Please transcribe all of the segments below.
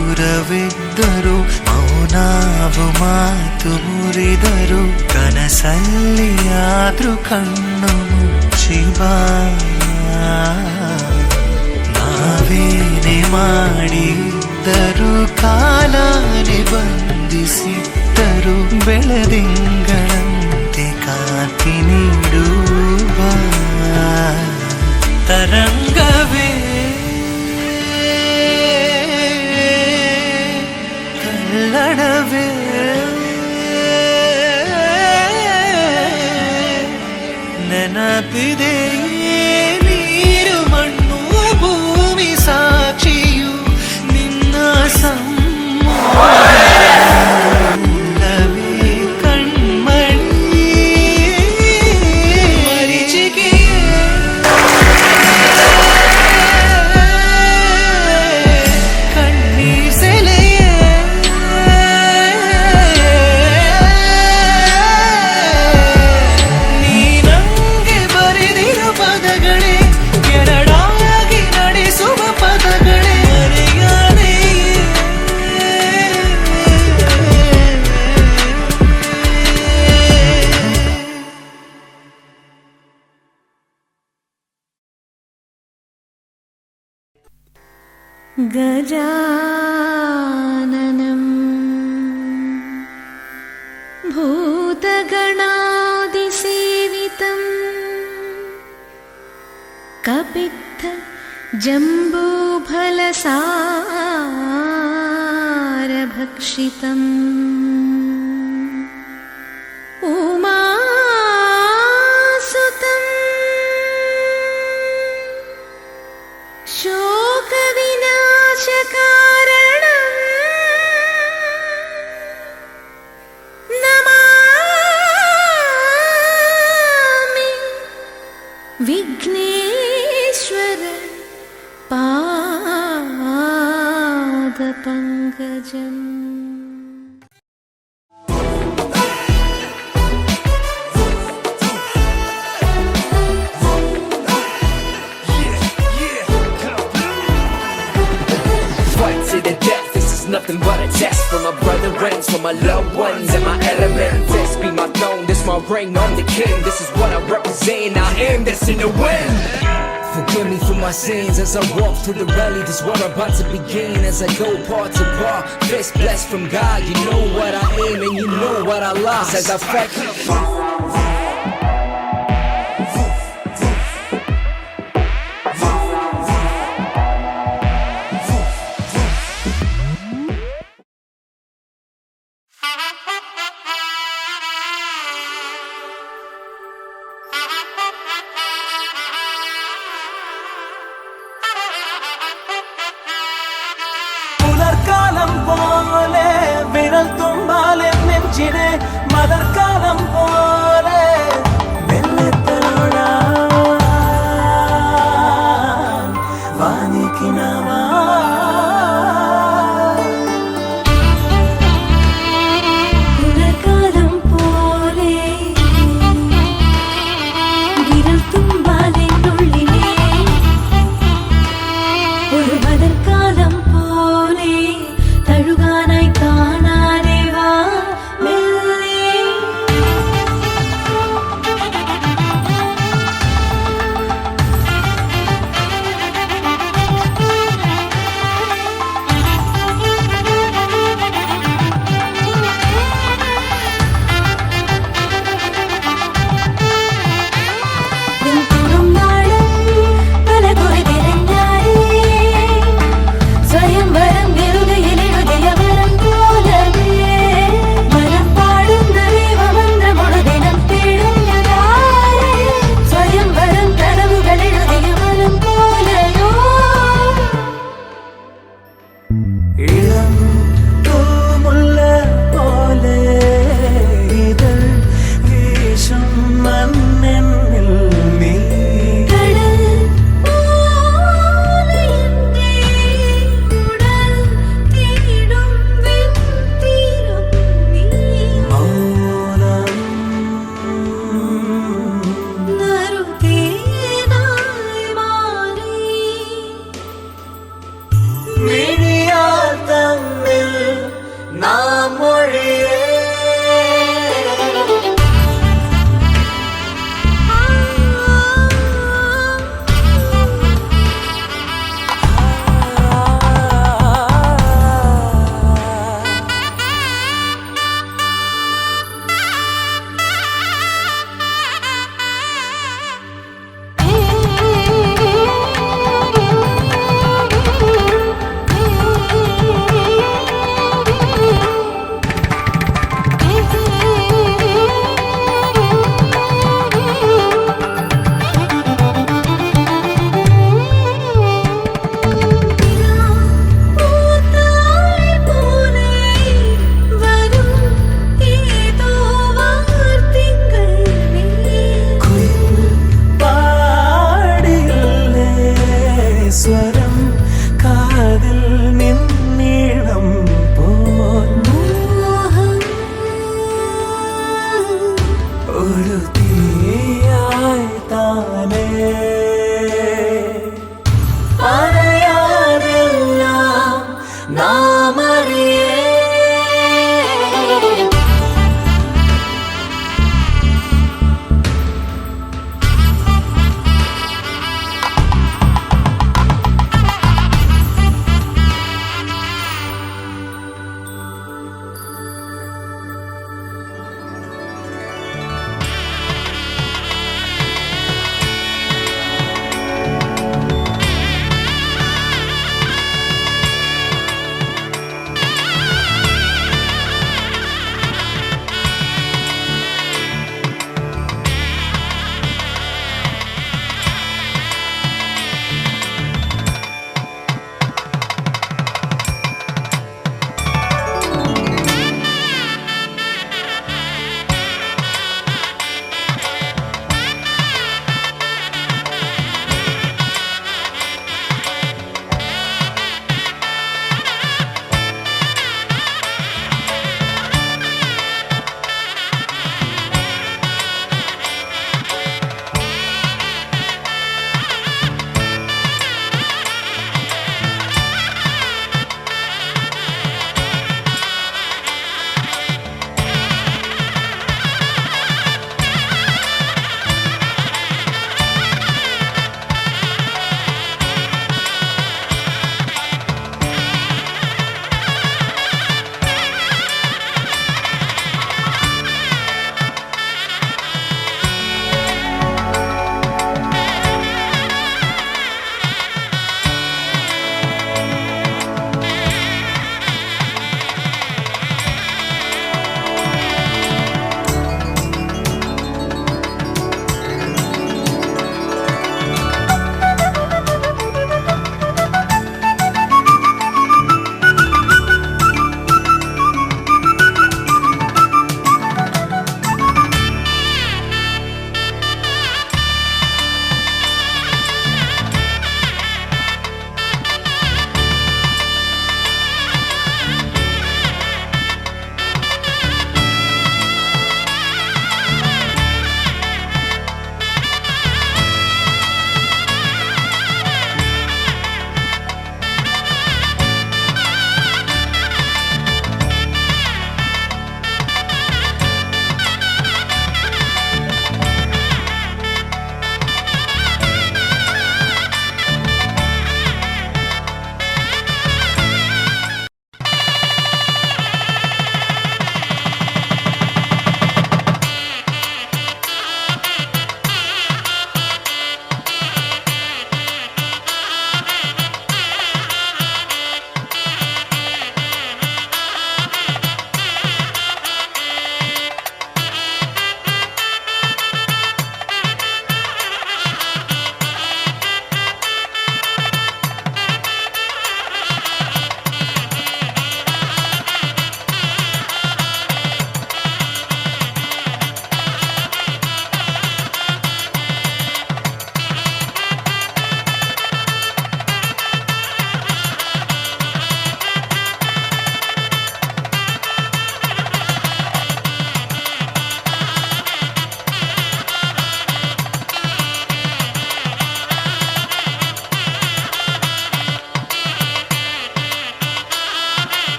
ದೂರವಿದ್ದರು ಮೌನಾವು ಮಾತು ಮುರಿದರು ಕನಸಲ್ಲಿಯಾದ್ರೂ ಕಣ್ಣು ಮುಚ್ಚಿಬ ನಾವೇನೆ ಮಾಡಿದ್ದರು ಕಾಲನೆ ಬಂಧಿಸಿದ್ದರು ಬೆಳದಿಂಗಳಂತೆ ಕಾಂತಿ ನೀಡುವ ತರಂಗವೇ ಕಲ್ಲಡವೇ ನೆನಪಿದೆ ನೀರು ಮಣ್ಣು ಭೂಮಿ ಸಾಕ್ಷಿಯು ನಿನ್ನ ಸಮ್ಮೋಹವೇ ಕಣ್ಮಣಿ गजाननं भूतगणादिसेवितं कपित्थ जम्बूफलसारभक्षितम् उमासुतं शोकविनाशकारणं Namami Vighneshwar पादपङ्कजम्। Nothing but a test for my brethren, for my loved ones and my element. This be my throne, this my ring, I'm the king. This is what I represent, I am destined to win. Forgive me for my sins as I walk through the rally. This war about to begin as I go part to part. Fist blessed from God, you know what I am and you know what I lost as I fight. പുലർക്കാലം പോലെ വിരൽ തുമ്പാലെ നെഞ്ചിനെ മലർക്കാലം പോലെ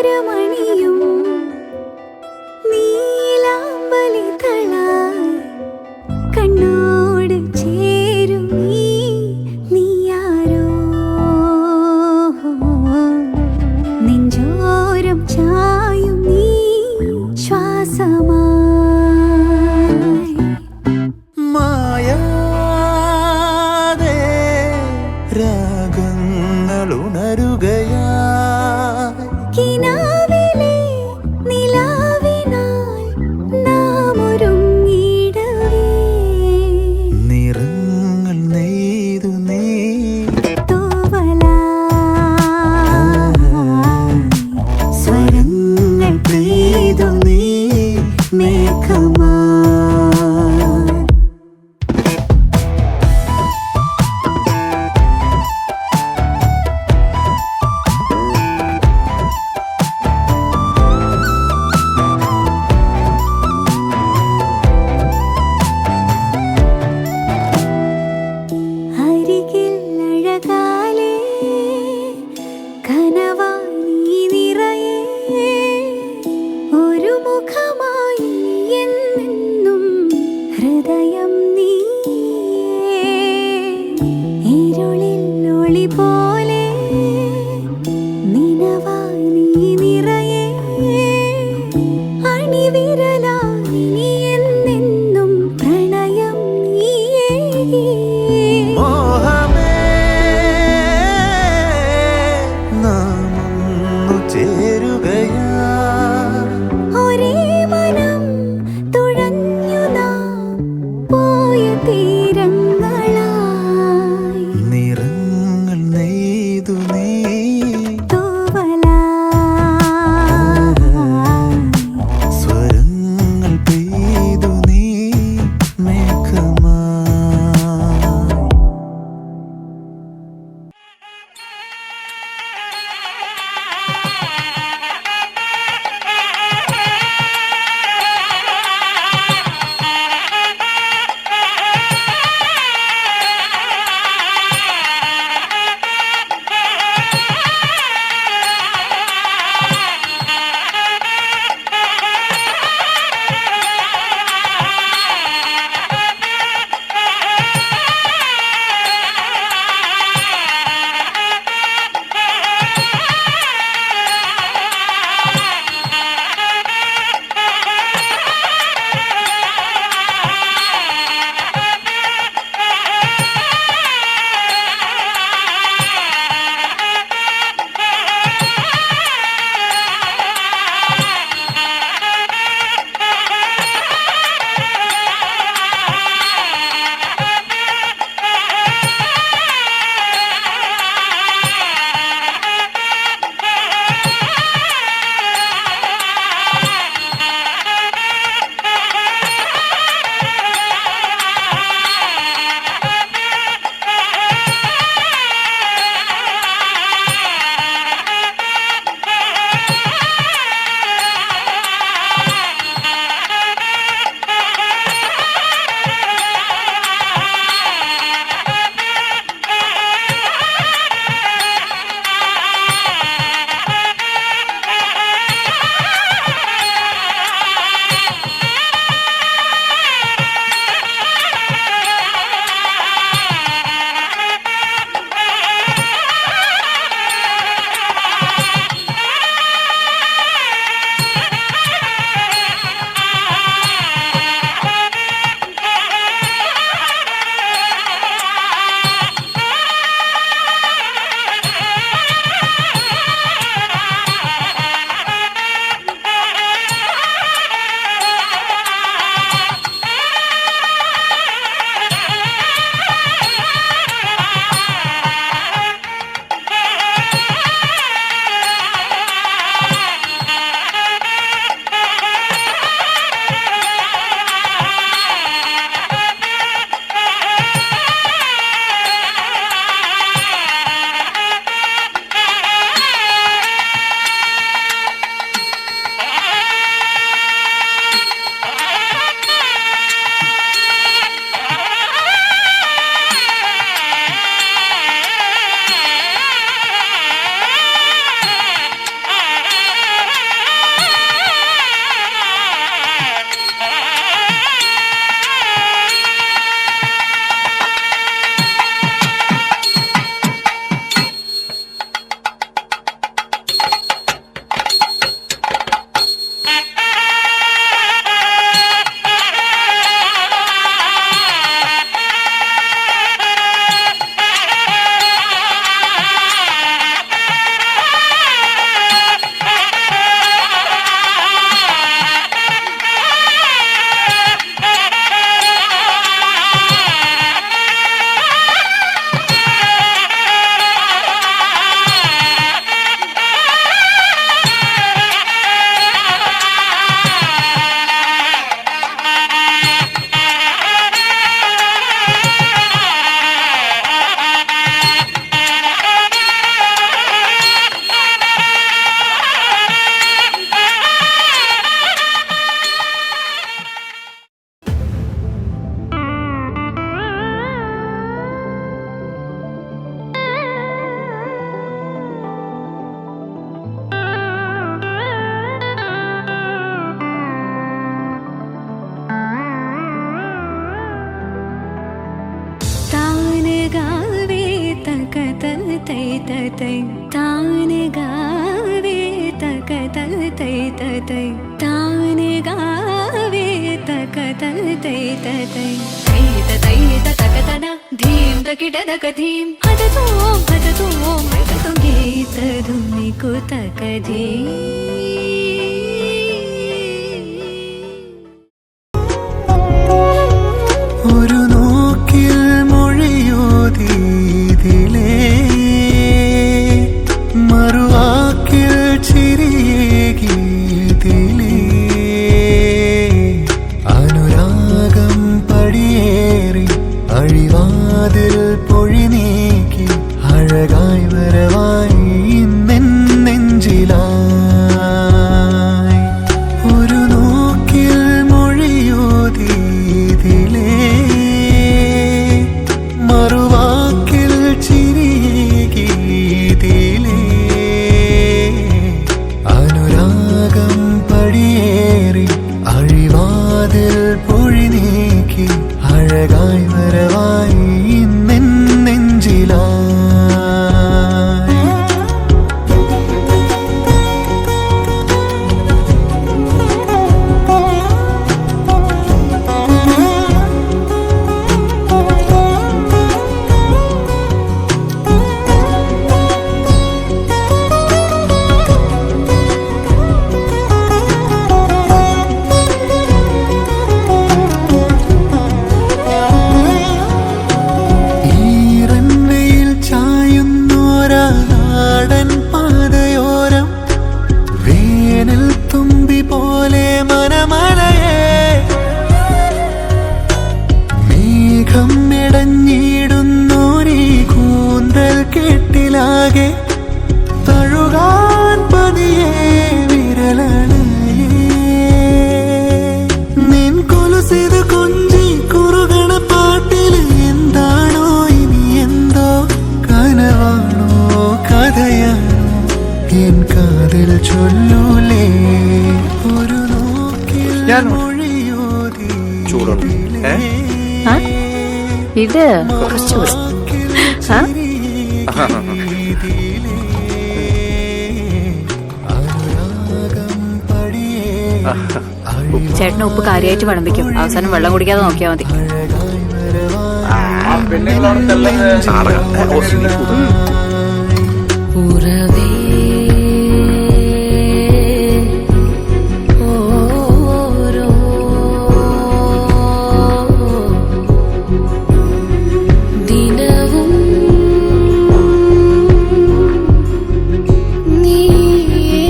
താരമണിയും നീലാമ്പലിതളായി കണ്ണോട് ചേരും നീയാരോ നെഞ്ചോരം ചായും നീ ശ്വാസമായി മായാതെ രാഗങ്ങൾ ഉണരുകയായി കിനാവേ തതൈ താനെ ഗാവേ തക തതൈ തതൈ തൈ തതൈ തതകതന ധീം തകിടതക ധീം ഹദതോം ഹദതോം ഹദതോം ഗീതധുനികു തകധീ ഒരു നോക്കിൽ മൊഴിയോതിലേ മറുവാക്കിൽ ചിരിയേകിതിലേ അനുരാഗം പടിയേറി അഴിവാതിൽ പൊഴി നീക്കി അഴകായി വരവായി നെഞ്ചിലായി ഒരു നോക്കിൽ മൊഴിയോതിലേ മറുവാക്കിൽ ചിരിയേകിതിലേ അനുരാഗം പടിയേറി അഴിവാതിൽ പൊഴി നീക്കി അഴകായി വരവായി നെഞ്ചിലായി ഈറന്നയിൽ ചായുന്നോരാ നാടൻ പാതയോരം വേനൽ തുമ്പി പോലെ മനമലയെ മേഘം ഇടഞ്ഞിടുന്നോരീ കൂന്തൽ കെട്ടിലാകെ തഴുകാൻ പതിയെ വിരലണയേ നിൻ കൊലുസിത് കൊഞ്ചി കുറുകണ പാട്ടിൽ എന്താണോ ഇനി എന്തോ കനവാണോ കഥയാണോ എൻ കാതിൽ ചൊല്ലൂലേ ഒരു നോക്കിൽ മൊഴിയോതിലേ ഇത് കുറച്ചുകൂടി ചേട്ടന് ഉപ്പ് കാര്യമായിട്ട് വിളമ്പിക്കും അവസാനം വെള്ളം കുടിക്കാതെ നോക്കിയാൽ മതി ഉറവേ ഓരോ ദിനവും നീയേ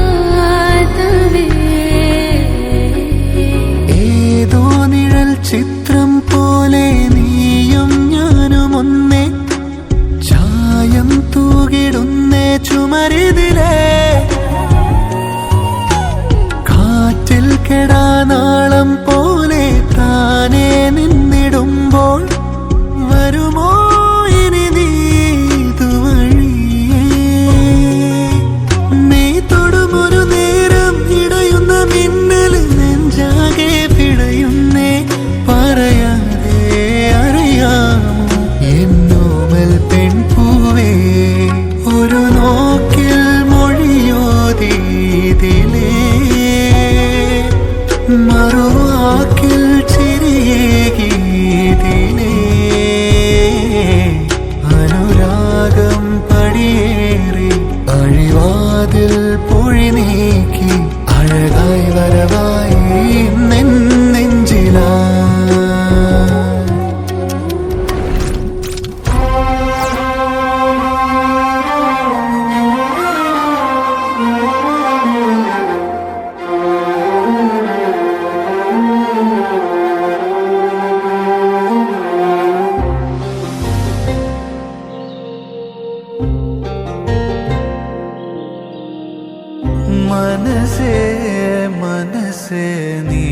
അടരാതവേ ഏതോ നിഴൽ ചിത്രം പോലെ നീയും ഞാനും ഒന്നേ ചായം തൂകിടുന്നേ ചുമരിതിലേ കാറ്റിൽ കെടാനാളം പോലെ താനേ നിന്നിടുമ്പോൾ വരുമോ ഇനി നീ ഇതുവഴിയേ നീ തൊടുമൊരു നേരം ഇടയുന്ന മിന്നൽ നെഞ്ചാകെ പിടയുന്നേ പറയാതെ അറിയാമോ എന്നോമൽ പെൺപൂവേ ഒരു നോക്കിൽ മൊഴിയോതിലേ മറുവാക്കിൽ ചിരിയേകിതിലേ അനുരാഗം പടിയേറി അഴിവാതിൽ പൊഴി നീക്കി അഴകായി വരവായി നെഞ്ചിലായി മനസ്സേ മനസ്സേ നീ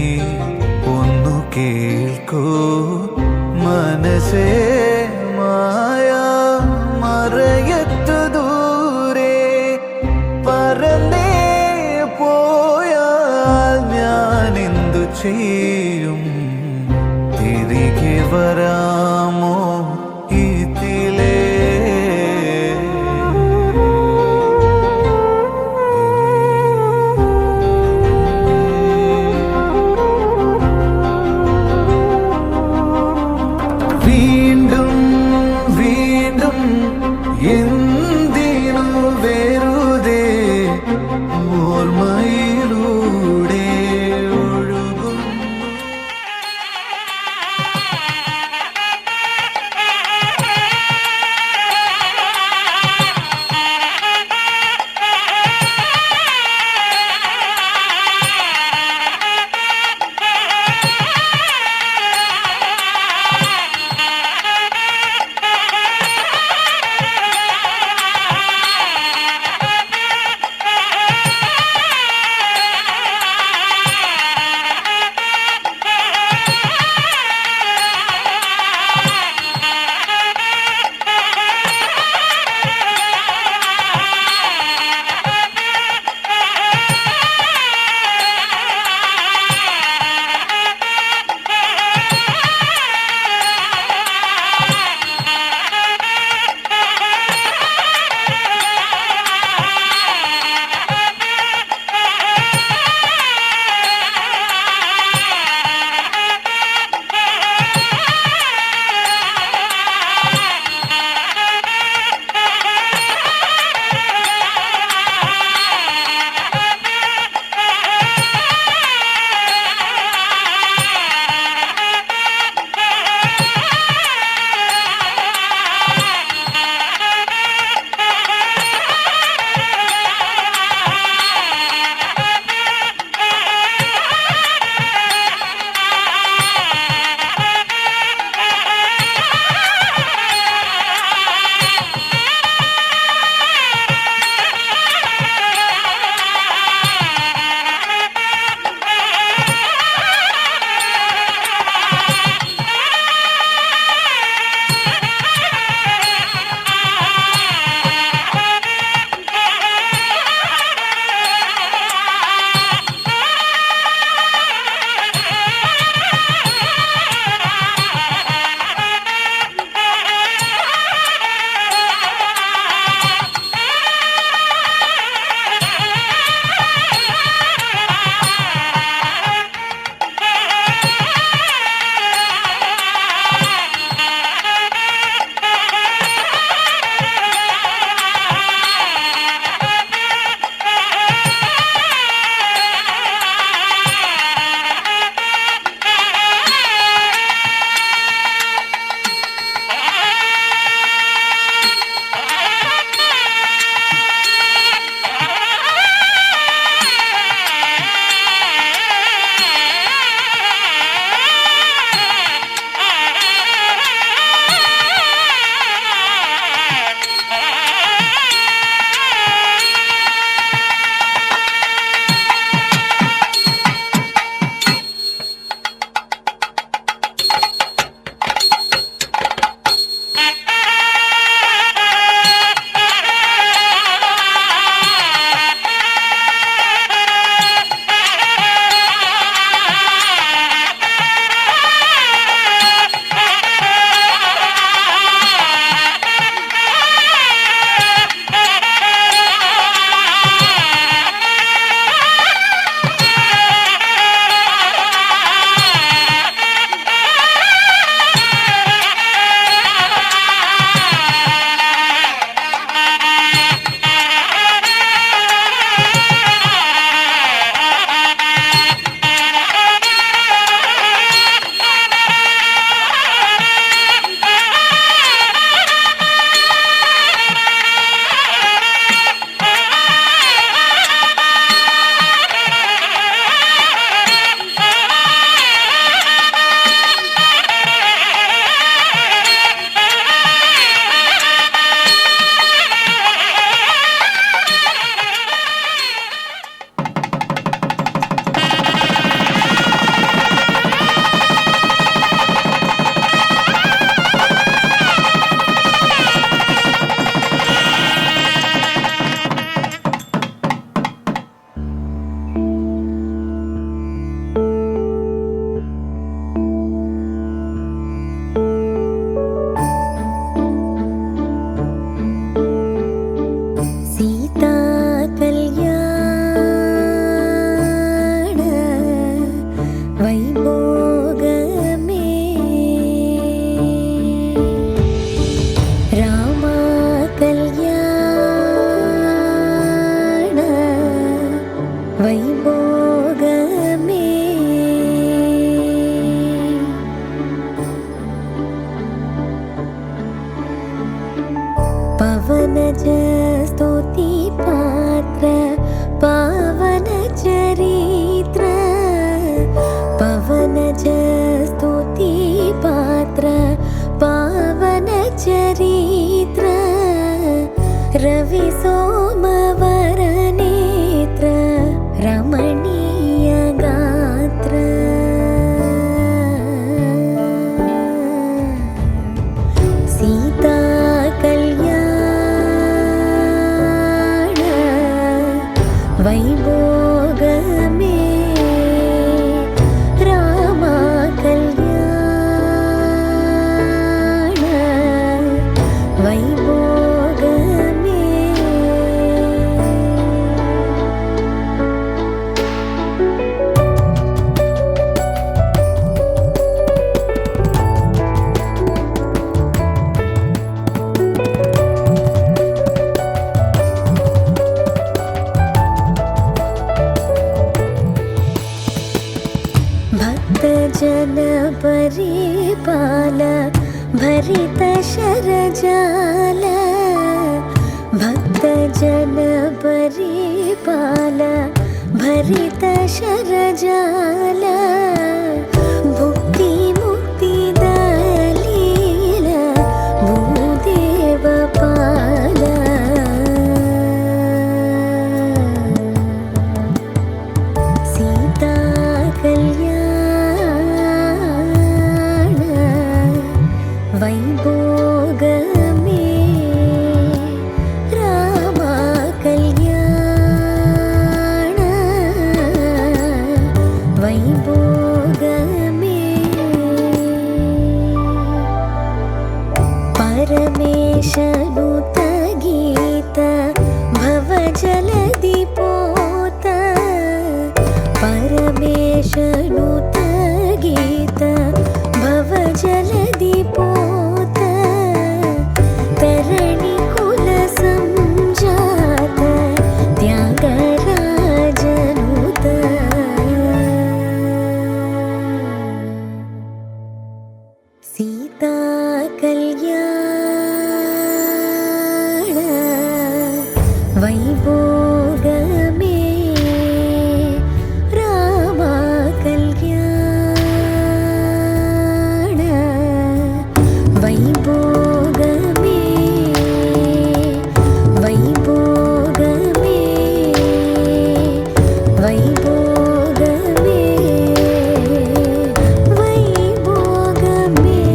पवनज स्तुति पात्र पावन चरित्र पवनज स्तुति पात्र पावन चरित्र रवि सोमवर नेत्र रमणीय गात्र सीता कल्याण वैभोग में रामा कल्याण वैभोग में भक्तजन परिपाल भरित शरजाल भक्तजन परिपाल भरित शरजाल भुक्ति मुक्ति दलील भूदेव पाल सीता कल्याण वैभोग में रामा कल्याण वैभोग में परमेशनुत गीत भवजलधि पोत परमेशनुत गीत भवजलधि पोत तरणि कुल संजात त्यागराजनुत सीता कल्याण वैभोग में रामा कल्याण वैभोग में वैभोग में वैभोग में वैभोग में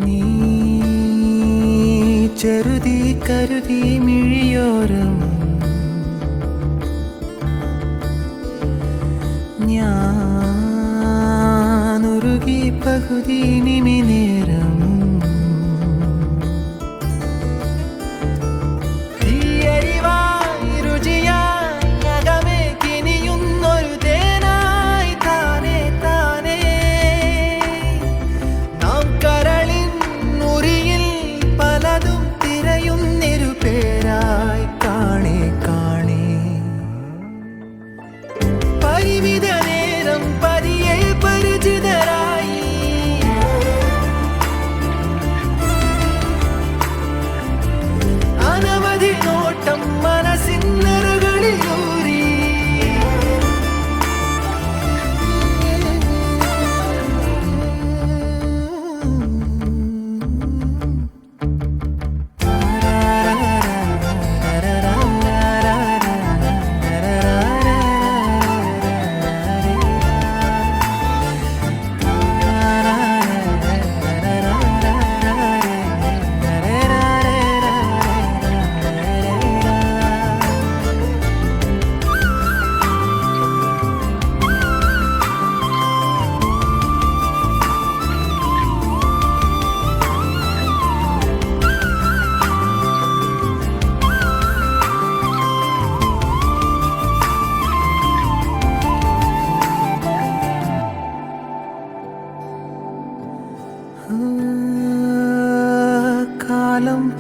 നീ ചെറുതി കരുതി മിഴിയോരം ഞാനുരുകി പകുതി നിമിനേരം തീയരിവായി രുചിയായി അകമേ കിനിയുന്നൊരു തേനായി താനേ താനേ നാം കരളിൻ നുരിയിൽ പലതും തിരയുന്നിരു പേരായി കാണേ കാണേ പരിമിത നേരം പരിയെ പരിചിതരായി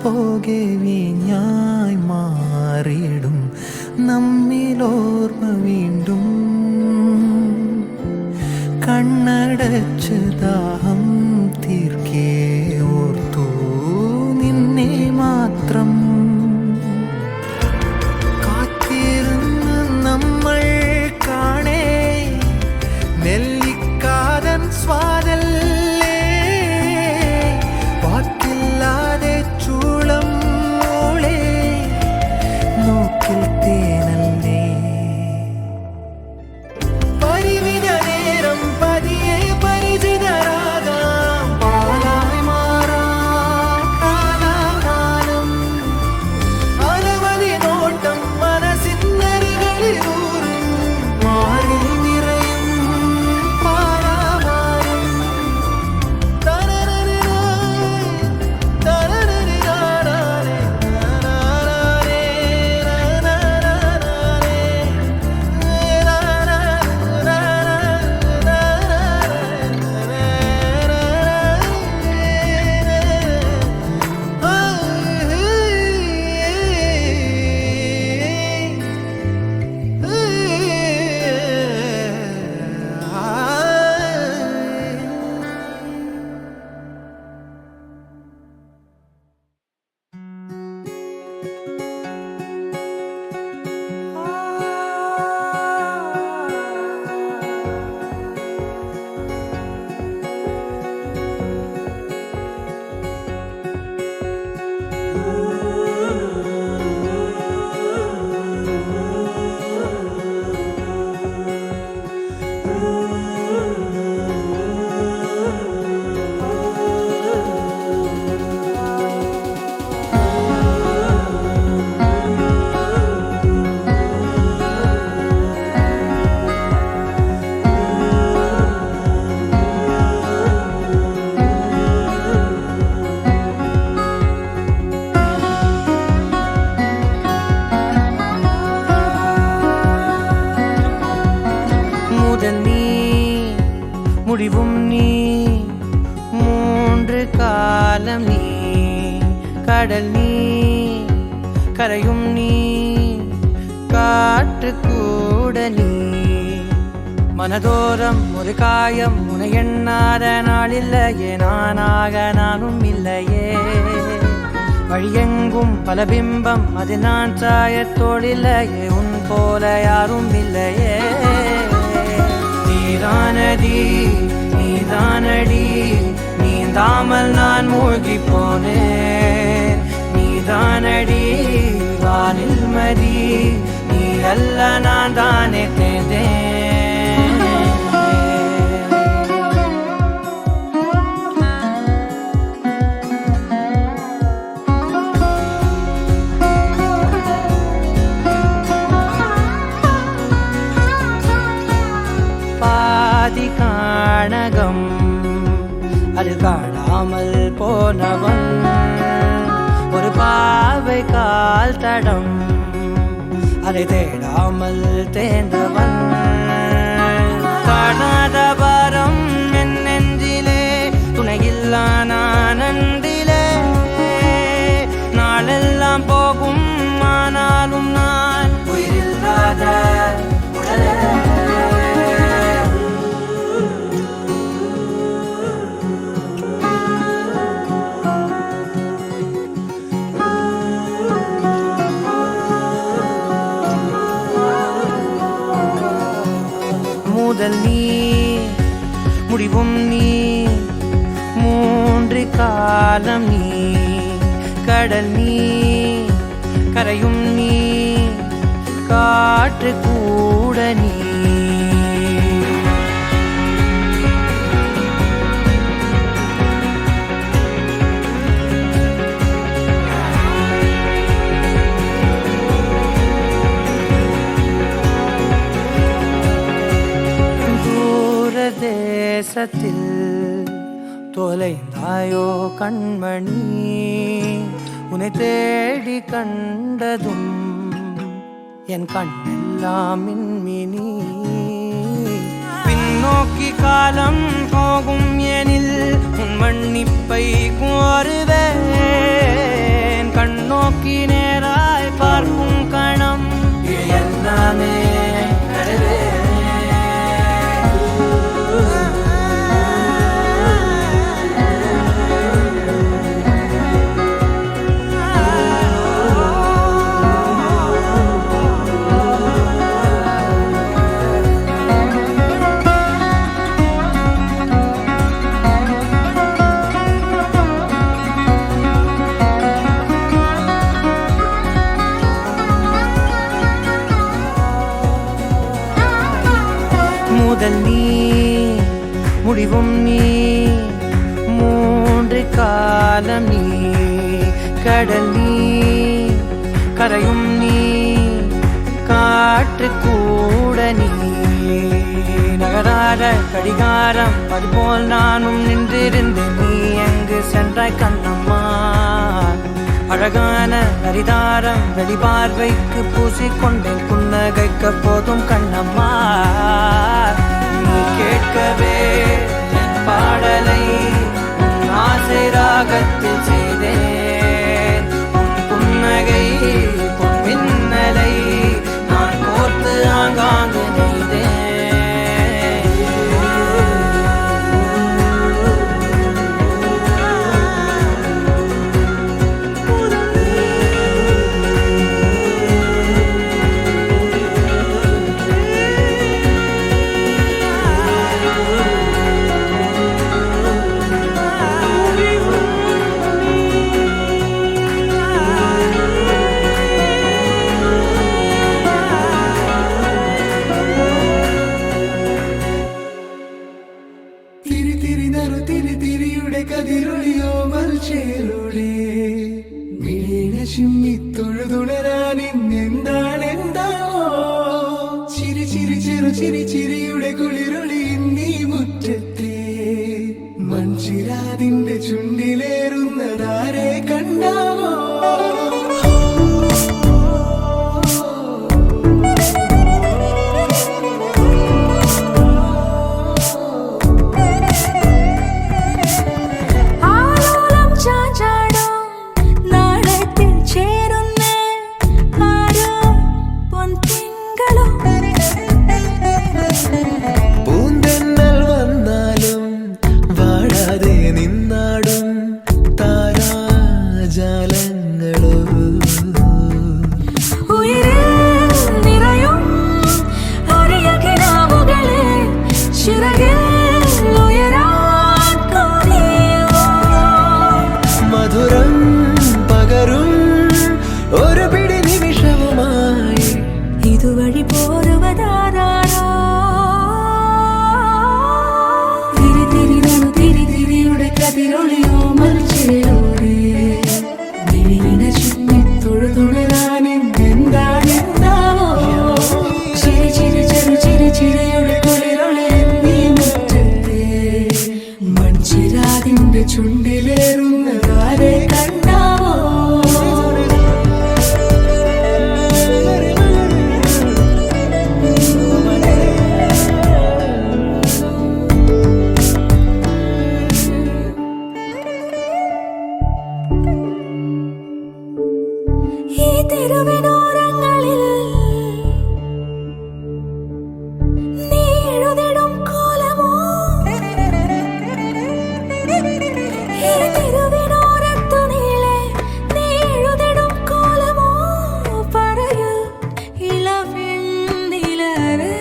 പോകെ വീഞ്ഞായി മാറിയിടും നമ്മിലോർമ്മ വീണ്ടും കണ്ണടച്ച് ദാഹം തീർക്കേ ഓർത്തു നിന്നെ മാത്രം കാത്തിരുന്ന് നമ്മൾ കാണേ നെല്ലിക്കാതൻ സ്വാദല്ലേ വാക്കില്ലാതെ ചൂളം മോളെ നോക്കിൽ തേനല്ലേ പരിമിത നേരം പതിയെ പരിചിതരാകാം പാലായി മാറാം കാലാകാലം അനവധി നോട്ടം മനസ്സിന്നരികളിൽ ഊറും മാറിൽ നിറയും പാരാവാരം முதல் நீ முடிவும் நீ மூன்று காலம் நீ கடல் நீ கரையும் நீ காற்று கூட நீ மனதோரம் ஒரு காயம் உனை எண்ணாத நாளில்லையே நானாக நானும் இல்லையே வழியெங்கும் பல பிம்பம் அது நான் சாயத்தோடில்லையே உன் போல யாரும் இல்லையே நீதானடி நீதானடி நீந்தாமல் நான் மூழ்கி போனேன் நீதானடி வானில் மதி நீ அல்ல நான் தானே தேர்ந்தேன் பாதி காணகம் அது காணாமல் போனவன் ஒரு பாவை கால் தடம் அதை தேடாமல் தேர்ந்தவன் காணாத பாரம் என் நெஞ்சிலே துணையில்லா நான் அன்றிலே நாளெல்லாம் போகும் ஆனாலும் நான் உயிரில்லாத உடலே முதல் நீ முடிவும் நீ மூன்று காலம் நீ கடல் நீ கரையும் நீ காற்று கூட நீ தேசத்தில் தொலைந்தாயோ கண்மணி உன்னை தேடி கண்டதும் என் கண்ணெல்லாம் மின்மினி பின்னோக்கி காலம் போகும் எனில் உன் மன்னிப்பை கோருவேன் முடிவும் நீ மூன்று காலம் நீ கடல் நீ கரையும் நீ காற்று கூட நீ நகராத கடிகாரம் அதுபோல் நானும் நின்றிருந்தேன் நீ எங்கு சென்றாய் கண்ணம்மா அழகான நரிதாரம் வெளிபார்வைக்கு பூசிக்கொண்டேன் புன்னகைக்க போதும் கண்ணம்மா நீ கேட்கவே என் பாடலை உன் ஆசை ராகத்தில் செய்தேன் உன் புன்னகை பொன் மின்னலை நான் கோர்த்து ஆங்காங்கு நெய்தேன் തിരിയുടെ കതിരൊളിയോ മൽച്ചേലൂടെ മിഴീണ ചിമ്മി തൊഴുതുണരാൻ ഇന്നെന്താണെന്താവോ ചിരി ചിരി ചെറു ചിരി ചിരിയുടെ കുളിരൊളി നീ മുറ്റത്തെ മൺചിരാതിന്റെ ചുണ്ടിലേറുന്നതാരെ കണ്ടാവോ ചുണ്ടിലേറുന്നതാരെ കണ്ടാവോ ഈ തെരുവിനോരങ്ങളിൽ നീ എഴുതിടും കോലമോ ഈ തെരുവിനോരത്തു നീളെ നീ എഴുതിടും കോലമോ പറയൂ ഇളവെണ്ണിലവേ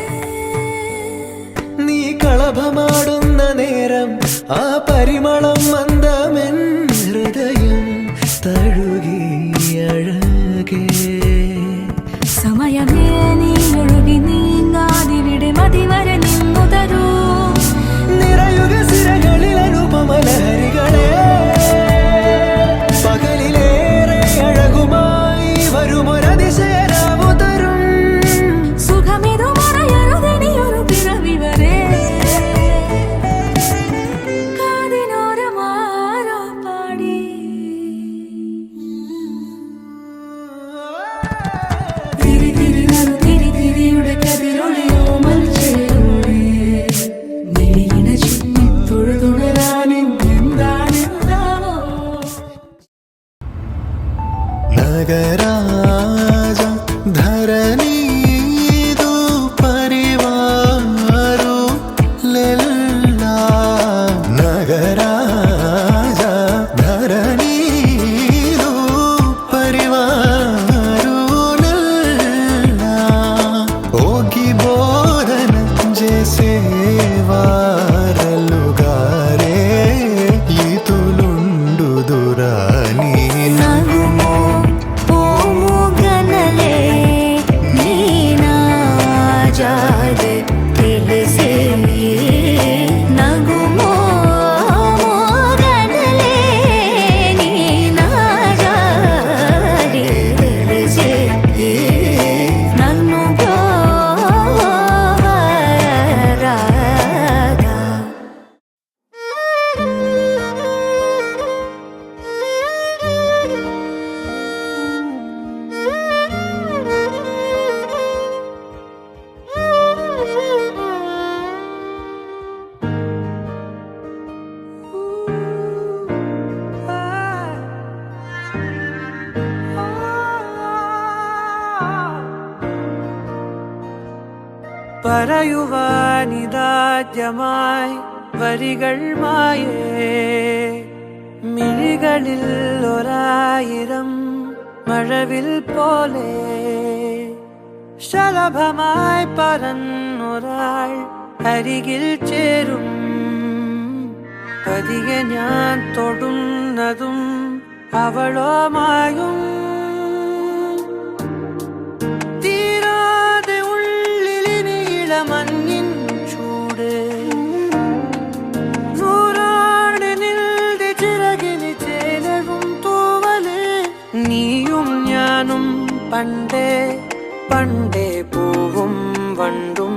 നീ കളഭമാടുന്ന നേരം ആ പരിമളം മന്ദമെൻ ഹൃദയം തഴുകി അഴകേ സമയമേ നീ ഒഴുകി നീങ്ങാതിവിടെ മതിവരെ നിന്നു തരൂ നിറയുക സിരകളിൽ അനുപമലഹരികളെ പകലിലേറെ അഴകുമായി വരുമൊരതിശയരാവു തരും സുഖമിതു മറയരുതെനിയൊരു പിറവി വരെ കാതിനോരമായി പറയുവാനിതാദ്യമായി വരികൾ മായേ മിഴികളിൽ ഒരായിരം മഴവിൽ പോലെ ശലഭമായി പറന്നൊരാൾ അരികിൽ ചേരും പതിയെ ഞാൻ തൊടുന്നതും അവളോമായും തീരാതെ ഉള്ളിലിനി ഇളമഞ്ഞിൻ ചൂട് നൂറാണിനിൽ ചിറകിന് ചേലവും തൂവല് നീയും ഞാനും പണ്ടേ പണ്ടേ പൂവും വണ്ടും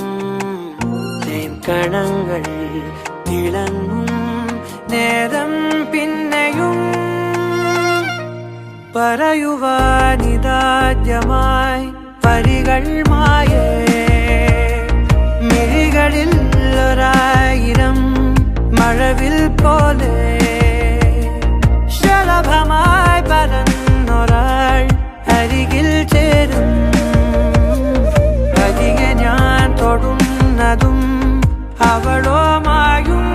കണങ്ങൾ തിളങ്ങും നേരം പിന്നെയും പറയുവാനിതാദ്യമായി വരികൾ മായേ മിഴികളിൽ ഒരായിരം മഴവിൽ പോലെ ശലഭമായി പറന്നൊരാൾ അരികിൽ ചേരും പതിയെ ഞാൻ തൊടുന്നതും അവളോമായും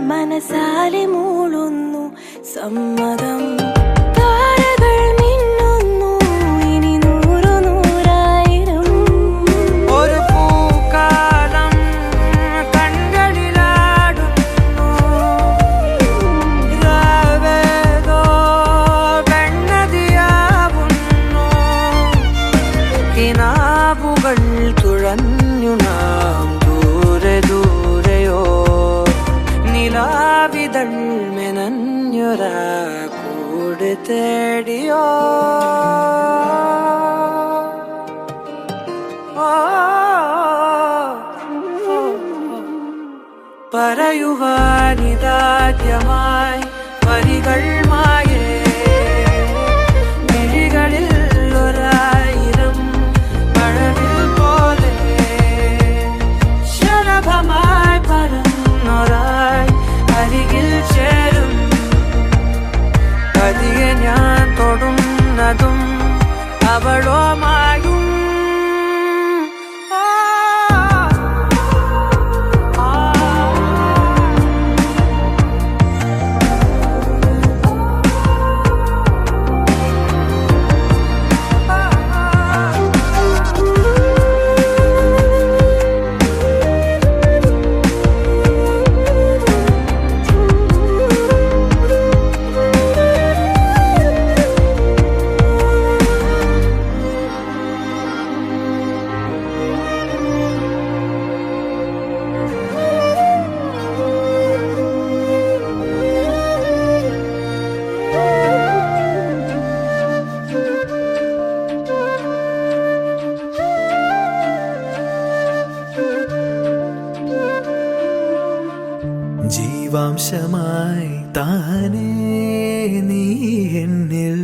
മനസാലെ മൂളുന്നു സമ്മതം താരകൾ മിന്നുന്നു ഇനി നൂറു നൂറായിരം ഒരു പൂക്കാലം കൺകളിലാടുന്നു രാവേതോ വെണ്ണതിയാവുന്നു കിനാവുകൾ തുഴഞ്ഞു നാം ദൂരെ ദൂരെയോ നിലാവിതൾ മെനഞ്ഞൊരാ കൂട് തേടിയോ പറയുവാനിതാദ്യമായി വരികൾ മായേ മിഴികളിൽ ഒരായിരം മഴവിൽ പോലെ ശലഭമായി പറന്നൊരാൾ അരികിൽ ചേരും പതിയെ ഞാൻ തൊടുന്നതും അവളോമായും ജീവാംശമായി താനേ നീ എന്നിൽ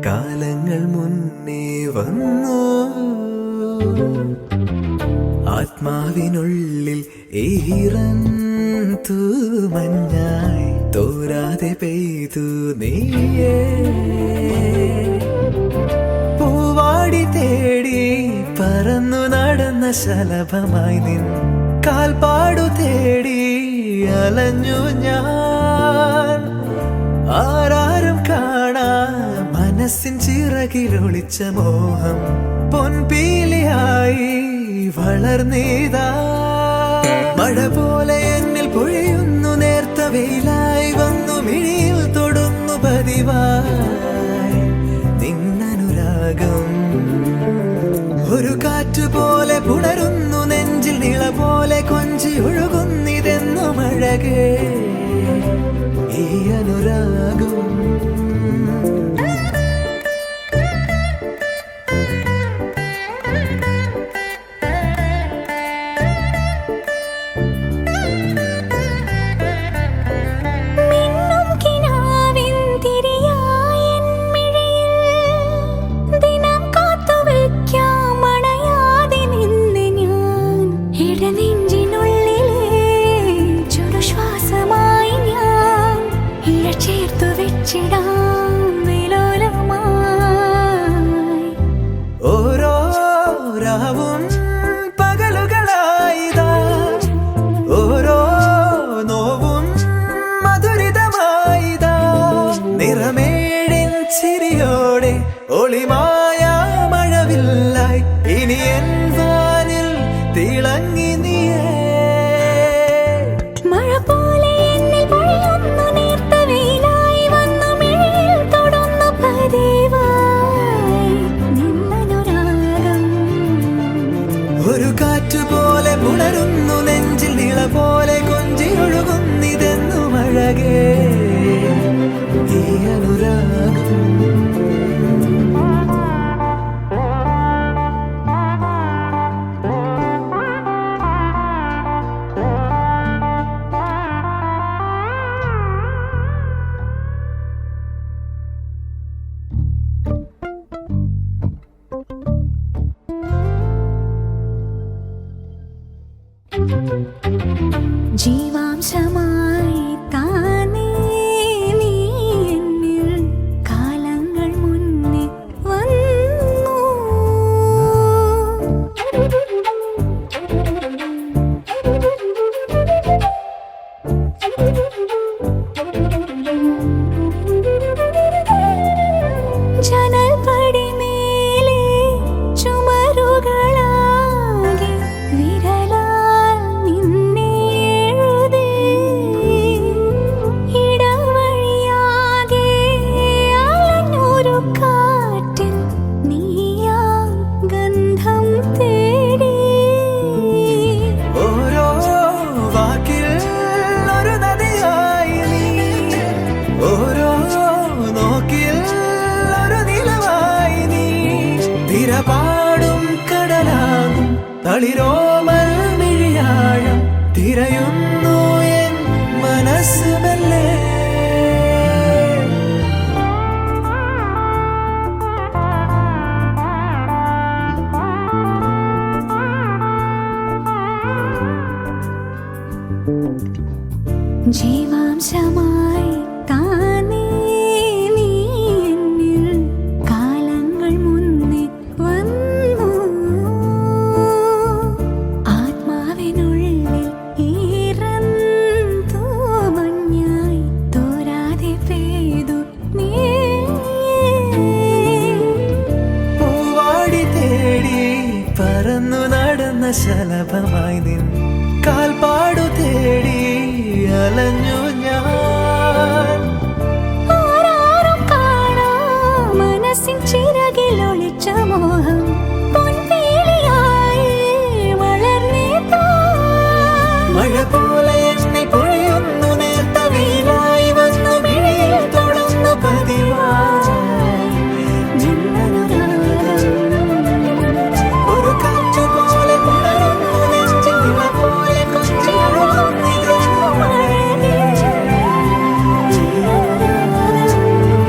കാലങ്ങൾ മുന്നേ വന്നു ആത്മാവിനുള്ളിൽ ഈറൻ തൂമഞ്ഞായി തോരാതെ പെയ്തു നീയേ പൂവാടി തേടി പറന്നു നടന്ന ശലഭമായി നിൻ കാൽപ്പാടു തേടി അലഞ്ഞു ഞാൻ ആരാരും കാണാ മനസ്സിൻ ചിറകിലൊളിച്ച മോഹം പൊൻപീലിയായി വളർന്നീതാ മഴ പോലെ എന്നിൽ പൊഴിയുന്ന വെയിലായി വന്നു മിഴിയിൽ തൊടുന്നു പതിവായി നിന്നനുരാഗം ഒരു കാറ്റുപോലെ പുണരുന്നു നെഞ്ചിൽ നിള പോലെ കൊഞ്ചി ഒഴുകുന്നിതെന്നും അഴകേ ഈ അനുരാഗം മിന്നും കിനാവിൻ തിരിയായി എൻ മിഴിയിൽ ദിനം കാത്തുവയ്ക്കാം അണയാതെ നിന്ന് ഞാൻ ഇടനെഞ്ചിനുള്ളിലെ ചുടുശ്വാസമായി ഞാൻ ഇഴചേർത്തു വെച്ചിടാം വിലോലമായി ഓരോ രാവും പകലുകളായിതാ ഓരോ നോവും മധുരിതമായിതാ നിറമേഴിൻ ചിരിയോടെ ഒളിമായ മഴവില്ലായി ഇനി എൻ വാനിൽ തിളങ്ങി നീയേ മഴ പോലെ എന്നിൽ പൊഴിയുന്നു നേർത്ത വെയിലായി വന്നു മിഴിയിൽ തൊടുന്നു പതിവായി നിന്നനുരാഗം ഒരു കാറ്റുപോലെ പുണരുന്നു നെഞ്ചിൽ നിള പോലെ കൊഞ്ചി ഒഴുകുന്നിതെന്നും അഴകേ ഈ അനുരാഗം ജീവാംശമായി താനേ നീ എന്നിൽ കാലങ്ങൾ മുന്നേ വന്നു ജനൽ പടിമേലെ ചുമരുകളാകെ വിരലാൽ നിന്നെ എഴുതി ഇടവഴിയാകെ അലഞ്ഞൊരു കാറ്റിൽ നീയാ ഗന്ധം തേടി ഓരോ വാക്കിൽ ഒരു നദിയായി നീ ഓരോ നോക്കിൽ ഒരു നിലവായി നീ തിരപാടും കടലാകും തളിരോമൽ മിഴിയാഴം തിരയുന്നു എൻ മനസ്സ് മെല്ലെ ജീവാംശമായി താനേ നീ എന്നിൽ കാലങ്ങൾ മുന്നേ വന്നു ആത്മാവിനുള്ളിൽ ഈറന്തോ മഞ്ഞായി തോരാതെ പെയ്തു നീ പൂവാടി തേടി പറന്നു നടന്ന ശലഭമായി നിൻ കാൽപ്പാടു തേടി അലഞ്ഞു ഞാൻ ആരാരും കാണാ മനസ്സിൻ ചിറകിൽ ഒളിച്ച മോഹം പൊൻപേളിയായി വളർന്നേതാ മഴ പോലെ എന്നെ പൊഴിയുന്നു നേർത്ത വെയിലായി വന്നു മിഴിയിൽ തൊടുന്നു പതിവായി ഒരു കാറ്റുപോലെ പുണരുന്നു നെഞ്ചിൽ നിള പോലെ കൊഞ്ചി ഒഴുകുന്നിതെന്നും അഴകേ ഈ അനുരാഗം.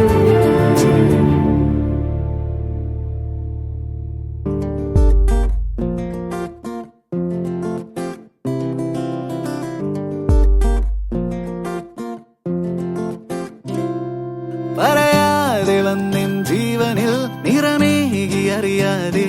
പറയാതെ വന്നിൻ ജീവനിൽ നിറമേകി അറിയാതെ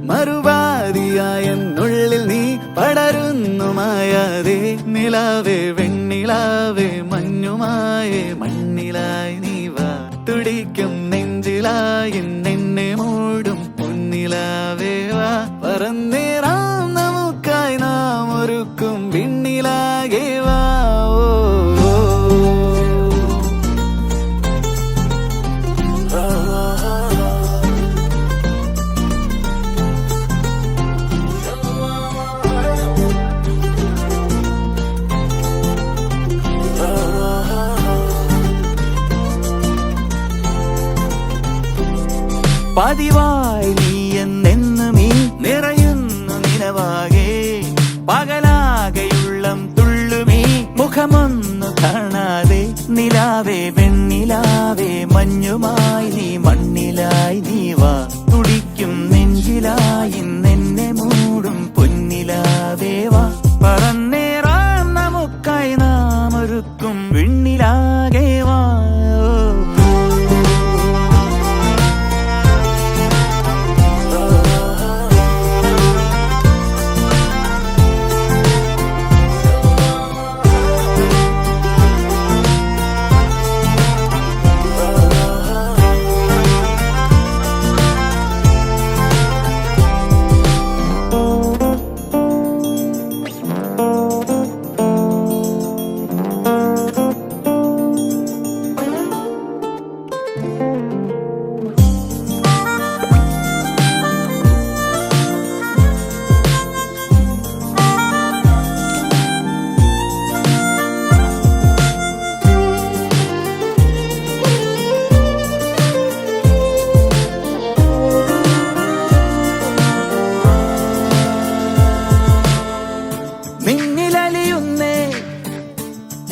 മറുപാതിയായ എന്നുള്ളിൽ നീ പടരുന്നു മായാതെ നിലാവേ വെണ്ണിലാവേ മഞ്ഞുമായേ മണ്ണിലായി നീ വാ തുടിക്കും നെഞ്ചിലായി എന്നെ മൂടും പൊന്നിലാവേ വാ പറന്നേറാം നമുക്കായി നാം ഒരുക്കും പിന്നിലാകെ വാ ഓ, ഓ. പതിവായി നീ എന്നെന്നും ഈ നിറയുന്നു നിലവാകെ പകലാകെയുള്ളം തുള്ളുമീ മുഖമൊന്നു കാണാതെ നിലാവേ വെണ്ണിലാവേ മഞ്ഞുമായി നീ മണ്ണിലായി നീ വാ തുടിക്കും നെഞ്ചിലായി എന്നെ മൂടും പൊന്നിലാവേ വാ പറന്നേറാൻ നമുക്കായി നാം ഒരുക്കും വിണ്ണിലാകെ വാ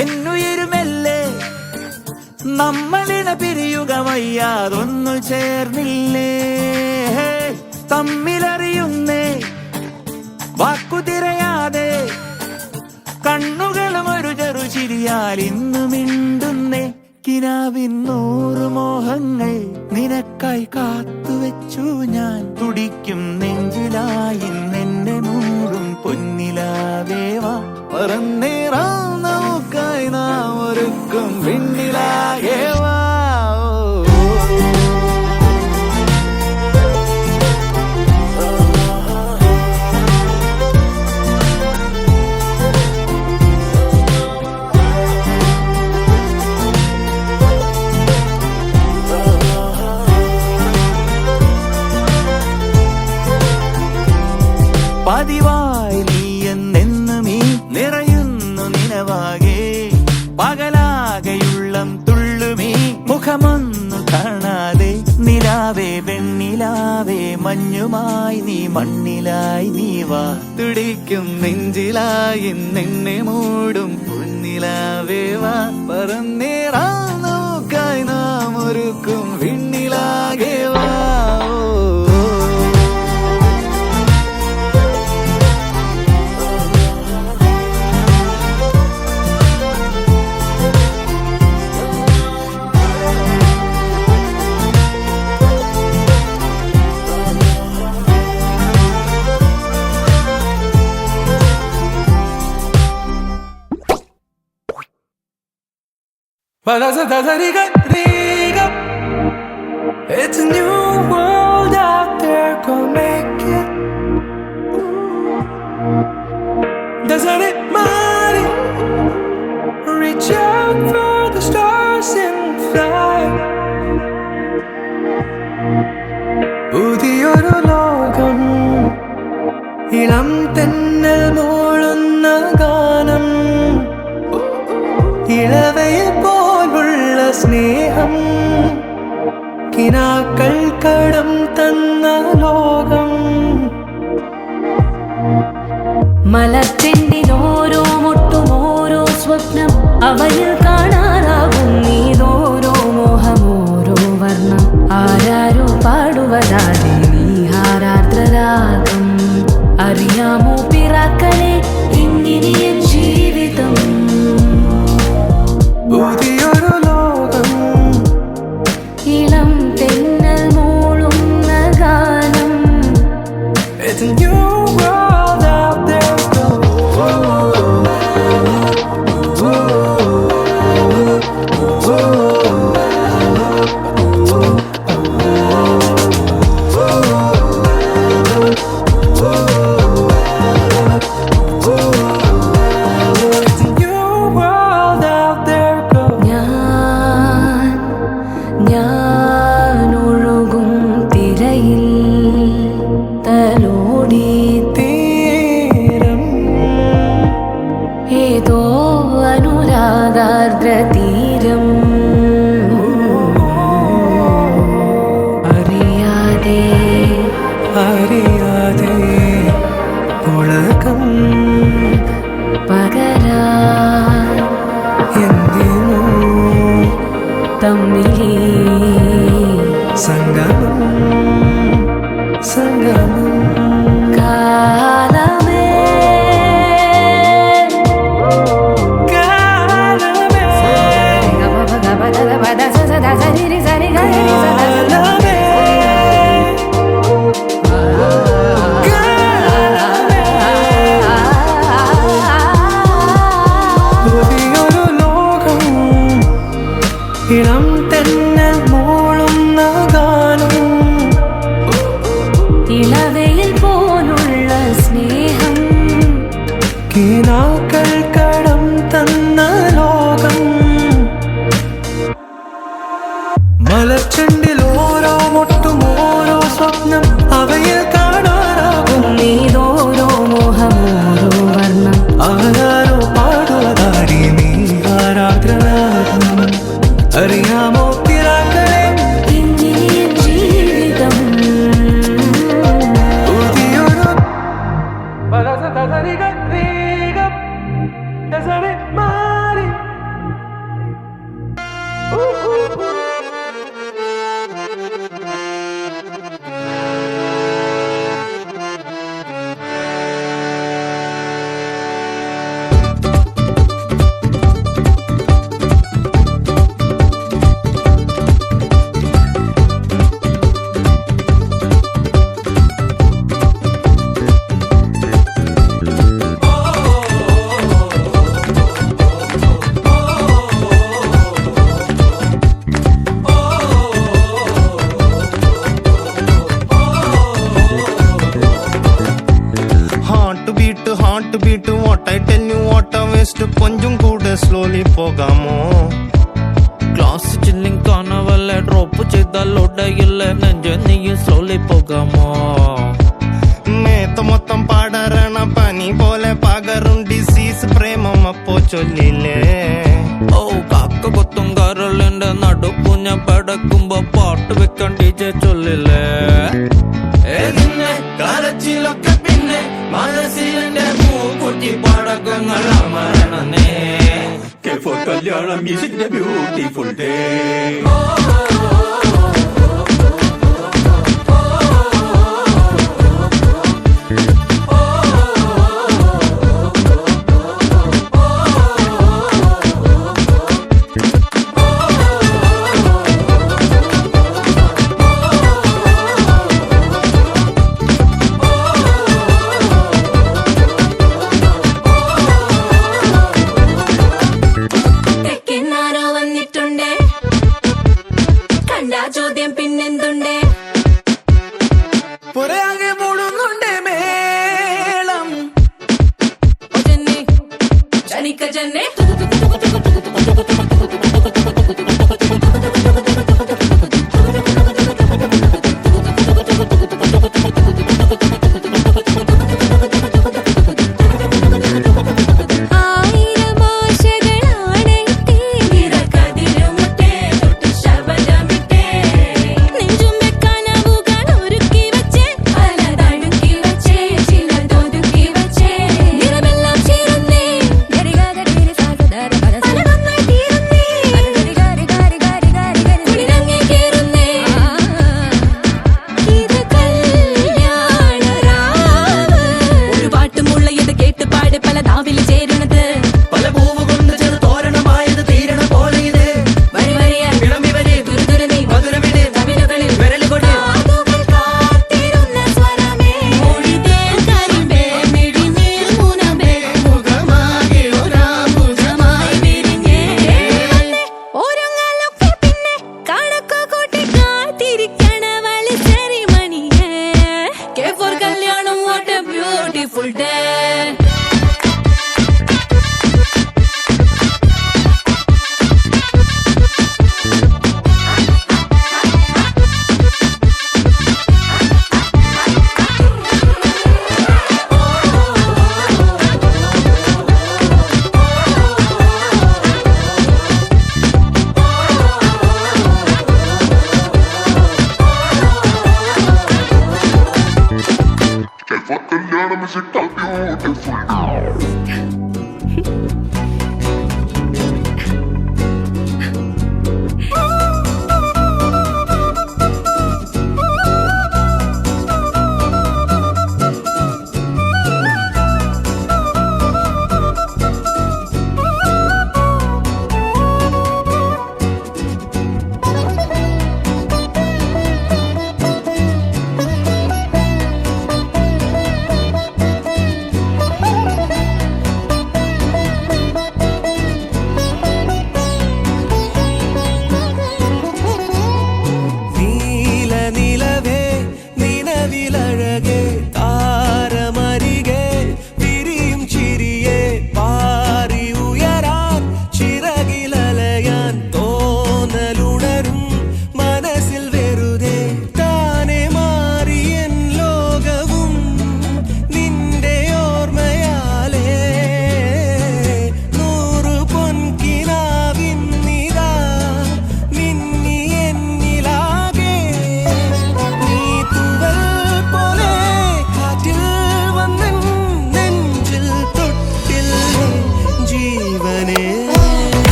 എന്നുയരുമല്ലേ നമ്മളിന പിരിയുക വയ്യാതൊന്നു ചേർന്നില്ലേ തമ്മിലറിയുന്നേ വാക്കുതിരയാതെ കണ്ണുകളും ഒരു ചെറു ചിരിയാൽ ഇന്നു മിണ്ടുന്നേ കിനാവിൻ 100 മോഹങ്ങൾ നിനക്കായി കാത്തുവെച്ചു ഞാൻ തുടിക്കും നെഞ്ചിലായി എന്നെ മൂടും പൊന്നിലാവേവാ പറന്നേറാം നമുക്കായി നാം ഒരുക്കും വിണ്ണിലാകേവാ പതിവായി നീ എന്നെന്നും ഈ നിറയുന്നു നിലവാകെ പകലാകെയുള്ളം തുള്ളുമീ മുഖമൊന്നു കാണാതെ നിലാവേ വെണ്ണിലാവേ മഞ്ഞുമായി നീ മണ്ണിലായി നീ വാ തുടിക്കും നെഞ്ചിലായി എന്നെ മൂടും പൊന്നിലാവേ വാ പറന്നേറാം നമുക്കായി നാം ഒരുക്കും വിണ്ണിലാകെ വാ It's a new world out there, go make it. Doesn't it matter? Reach out for the stars and fly. പുതിയൊരു ലോകം ഇളം തെന്നൽ മൂളുന്ന ഗാനം ഇളവയിൽ പോലുള്ള സ്നേഹം കിനാക്കൾ കടം തന്ന ലോകം മലർച്ചെണ്ടിൽ ഓരോ മുട്ടും ഓരോ സ്വപ്നം അവനിൽ കാണാനാകും നീതോരോ മോഹം ഓരോ വർണ്ണം ആരാരോ പാടുവതാതെ നീ ഹാരാർദ്രരാഗം അറിയാമോ പിറാക്കളെ ഇങ്ങനെയും ജീവിതം പുതിയൊരു ലോകം ഇളം തെന്നൽ മൂളുന്ന ഗാനം It's a new world out there, go. തീരം അറിയാതെ മിഴി സംഗമം സംഗമം കാലമേ കാലമേ പുതിയൊരു ലോകം ഇളം തെന്നൽ മൂളുന്ന ഗാനം ഇളവയിൽ പോലുള്ള സ്നേഹം കിനാക്കൾ കടം തന്ന ലോകം മലച്ചെണ്ടിൽ ഓരോ മുട്ടും ഓരോ സ്വപ്നം അവയിൽ കാണാനാകും നീതോരോ മോഹമോരോ വർണ്ണം ആരാരോ പാടുവതാരി നീ ആരാധനാകും അറിയാമോ പിറാക്കളെ ഇങ്ങനെ ജീവിതം പുതിയൊരു മാറി heart beat what I tell you what ആ വേസ്റ്റ് കൊഞ്ചും കൂടെ സ്ലോലി പോകാമോ ക്ലാസ് ചില്ലിങ് കാണവല്ലേ ഡ്രോപ്പ് ചെയ്താൽ ഒടയില്ല നെഞ്ച നീയും സ്ലോലി പോകാമോ മേത്ത മൊത്തം പാടറണ പനി പോലെ പകരും ഡിസീസ് പ്രേമം അപ്പോ ചൊല്ലില്ലേ ഓ കാക്ക കൊത്തും കരളിന്റെ നടുപ്പുഞ്ഞ പടക്കുമ്പോ പാട്ട് വെക്കാൻ ടീച്ചർ ചൊല്ലില്ലേ കരച്ചിലൊക്കെ പിന്നെ മനസ്സിലെ മൂക്കുറ്റി പടക്കങ്ങൾ അമരണനേ കല്യാണം മ്യൂസിക്കിന്റെ ബ്യൂട്ടിഫുൾ ഡേ തെക്കെന്നാരോ വന്നിട്ടുണ്ടേ കണ്ടാ ചോദ്യം പിന്നെന്തുണ്ടേ പുറയാകെ മൂടുന്നുണ്ട് മേളം ജന്നെ ജനിക്ക ജന്നെ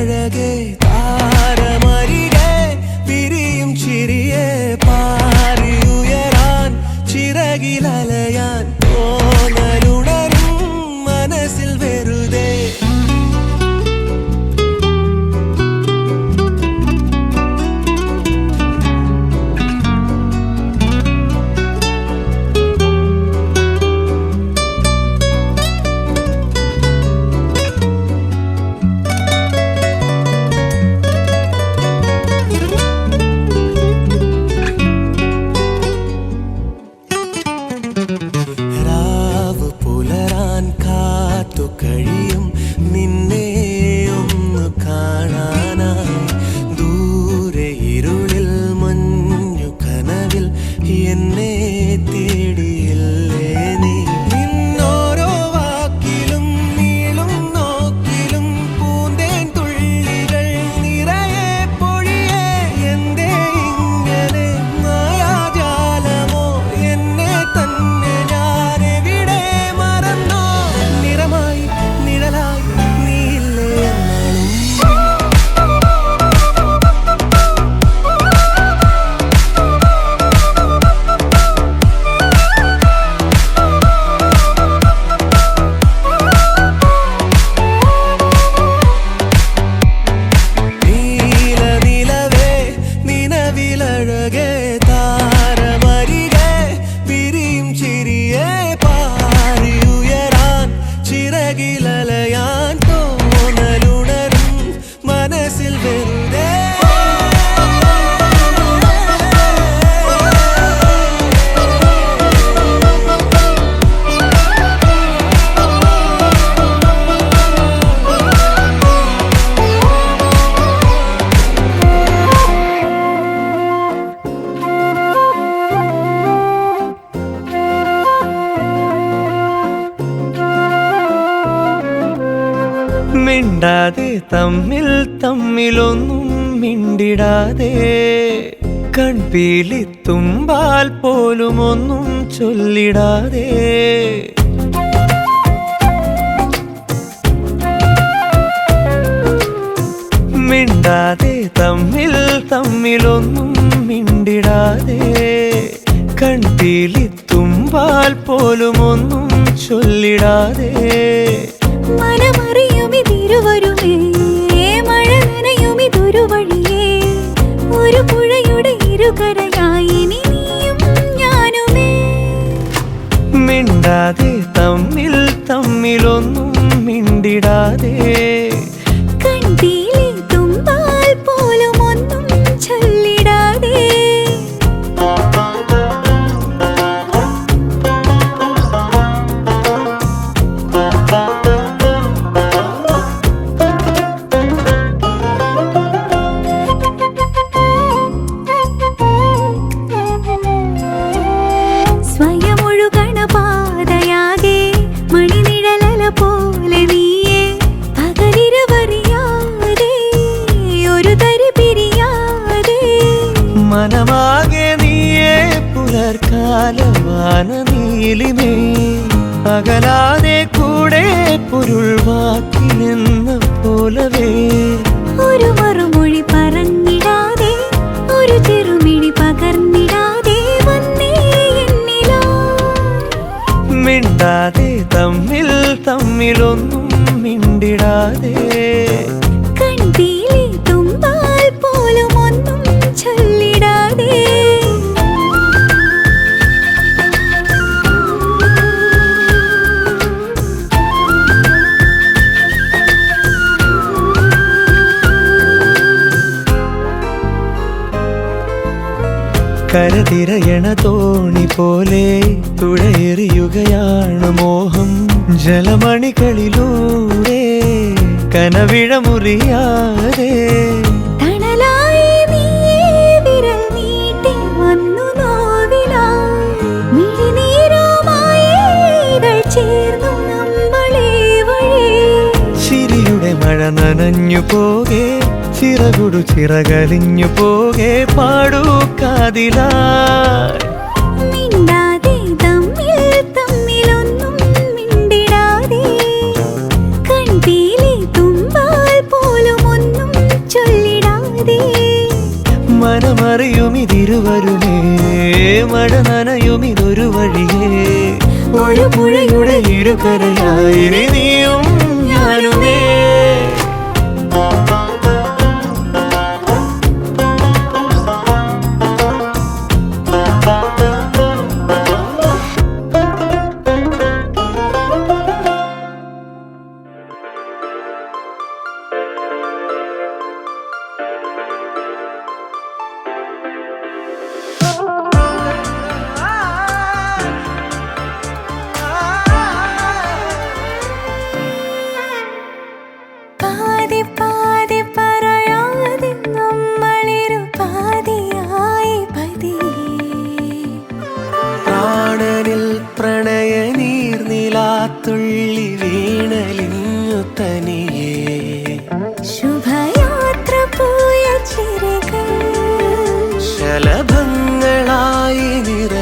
നിലവിലഴകെ താരമരികെ വിരിയും ചിരിയെ പാറിയുയരാൻ ചിറകിലലയാൻ തോന്നലുണരും മനസ്സിൽ വെറുതെ രാവ് പുലരാൻ കാത്തു കഴിയും നിന്നെ ഒന്ന് കാണാനായി ദൂരെ ഇരുളിൽ മഞ്ഞു കനവിൽ എന്നെ തേടിയില്ലേ നീ നിന്നോരോ വാക്കിലും നീളും നോക്കിലും പൂന്തേൻ തുള്ളികൾ നിറയെ പൊഴിയേ എന്തേ ഇങ്ങനെ മായാജാലമോ എന്നെ തന്നെ ഞാനെവിടെ മറന്നോ നിറമായി നിഴലായി നീയില്ലേ എന്നാളും നീലനിലവേ നിലവിലഴകെ താരമരികെ വിരിയും ചിരിയെ പാറിയുയരാൻ ചിറകിലലയാൻ തോന്നലുണരും മനസ്സിൽ വെറുതെ മിണ്ടാതെ തമ്മിൽ തമ്മിലൊന്നും മിണ്ടിടാതെ കൺപീലി തുമ്പാൽ പോലും ഒന്നും ചൊല്ലിടാതെ മിണ്ടാതെ തമ്മിൽ തമ്മിലൊന്നും മിണ്ടിടാതെ കൺപീലി തുമ്പാൽ പോലും ഒന്നും ചൊല്ലിടാതെ മനമറിയുമിതിരുവരുമേ മഴ നനയുമിതൊരു വഴിയേ ഒരു പുഴയുടെ ഇരുകരയായി ഇനി നീയും ഞാനുമേ മിണ്ടാതെ തമ്മിൽ തമ്മിലൊന്നും മിണ്ടിടാതെ കൺപീലി തുമ്പാൽ പോലും ഒന്നും ചൊല്ലിടാതെ സ്വയമൊഴുകണ പാതയാകെ മണിനിഴലല പോലെ നീയെ പകലിരവറിയാതെ ഒരു തരി പിരിയാതെ മനമാകെ നീയേ പുലർക്കാലവാന നീലിമേ അകലാതെ കൂടെ പൊരുൾ വാക്കിലെന്ന പോലവേ ഒരു മറുമൊഴി പറഞ്ഞിടാതെ ഒരു ചെറുമിഴി പകർന്നിടാതെ വന്നേ എന്നിലാ മിണ്ടാതെ തമ്മിൽ തമ്മിലൊന്നും മിണ്ടിടാതെ കൺപീലി തുമ്പാൽ പോലും ഒന്നും ചൊല്ലിടാതെ കരതിരയണ തോണി പോലെ തുഴയെറിയുകയാണ് മോഹം ജലമണികളിലൂടെ കനവിഴ മുറിയാതെ തണലായി നീയേ വിരൽ നീട്ടി വന്നു നോവിലായി മിഴിനീരുമായി ഇതൾ ചേർന്നു നമ്മളെ വഴി ചിരിയുടെ മഴ നനഞ്ഞു പോകെ ചിറകുടു ചിറകലിഞ്ഞു പോകെ പാടൂ കാതിലായി മിണ്ടാതെ തമ്മിൽ തമ്മിലൊന്നും മിണ്ടിടാതെ കൺപീലി തുമ്പാൽ പോലും ഒന്നും മനമറിയുമിതിരുവരുമേ മഴ നനയുമിതൊരു വഴിയേ ഒരു പുഴയുടെ ഇരുകരയായി നീയും ഞാനുമേ പാതി പാതി പറയാതെ നമ്മളിരു പാതിയായി പതിയെ പ്രാണനിൽ പ്രണയ നീർനിലാത്തുള്ളി വീണലിഞ്ഞു തനിയേ ശുഭയാത്ര പോയ ചിരകൾ ശലഭങ്ങളായി നിറ